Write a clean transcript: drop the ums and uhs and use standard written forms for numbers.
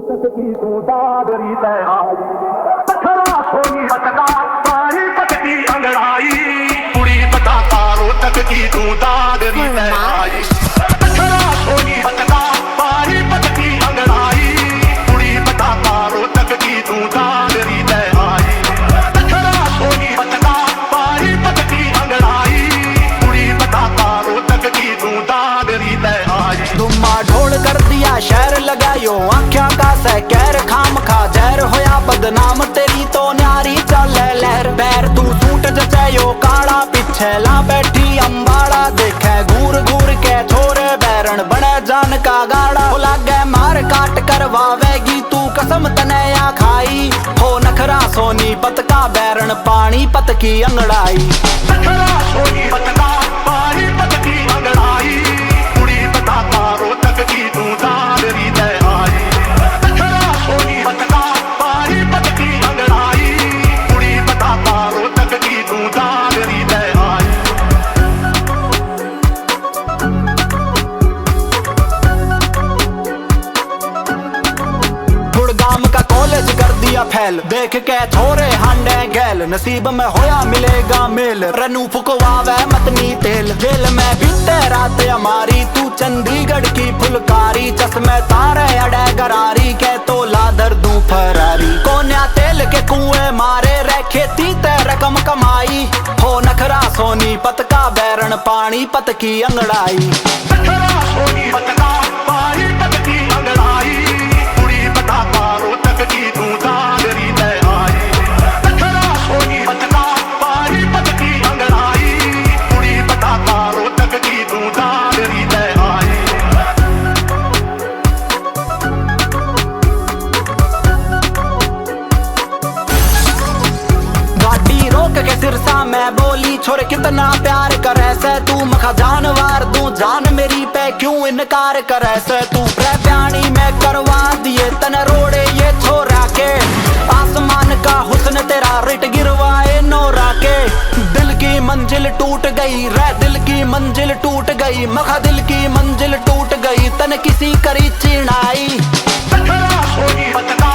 तक की तो दादरी तैयारी पत्थरा सोनी बचका पानी तक की अंगड़ाई कुड़ी पता पारो तक की तू दादरी तैयारी पत्थरा सोनी बचका पानी तक की अंगड़ाई कुड़ी पता पारो तक की तू दादरी तैयारी पत्थरा सोनी बचका पानी तक की अंगड़ाई कुड़ी पता पारो तक की तू दादरी तैयारी दुम्मा ढोल कर दिया शहर लगायो आख्या का सह कैर खाम खा जहर होया बदनाम तेरी तो न्यारी चल लहर पैर तू सूट जचायो काला पिछे ला बैठी अंबाड़ा देखे घूर घूर के छोरे बैरण बड़े जान का गाड़ा हो लागे मार काट करवावेगी तू कसम तनया खाई हो नखरा सोनी पत का बैरण पानी पत की अंगड़ाई पत्थरा सोनी बचका पानी तक की अंगड़ाई कुड़ी पता पारो तक की तू दादरी तैयारी पत्थरा सोनी बचका पानी तक की अंगड़ाई कुड़ी पता पारो तक की तू दादरी तैयारी गुड़गाम का कॉलेज कर दिया फैल देख के छोरे हांडे गैल नसीब में होया मिलेगा मेल रनू फुकवावे मतनी तेल जेल में बीते रात हमारी तू चंडीगढ़ की फुलकारी चश्मे तारे अड़े गरारी के तो लादर दूं फरारी कोन्या तेल के कुएं मारे रह खेती ते रकम कमाई हो नखरा सोनी पत का बैरण पानी पत की अंगड़ाई पत्थरा सोनी बचका पानी तक की अंगड़ाई कुड़ी पता पारो तक की तू दादरी तैयारी पत्थरा सोनी बचका पानी तक की अंगड़ाई कुड़ी पता पारो तक की तू दादरी तैयारी गाड़ी रोक के सिरसा मैं बोली छोरे कितना प्यार करे से तू मखा जानवर दूं जान मेरी पे क्यों इनकार करे से तू प्यानी में करवा दिए तन रोड़े ये छोरा के आसमान का हुस्न तेरा रिट गिरवाए नोरा के दिल की मंजिल टूट गई रे दिल की मंजिल टूट गई मखा दिल की मंजिल टूट गई तन किसी करी चिड़ाई पत्थरा सोनी बचका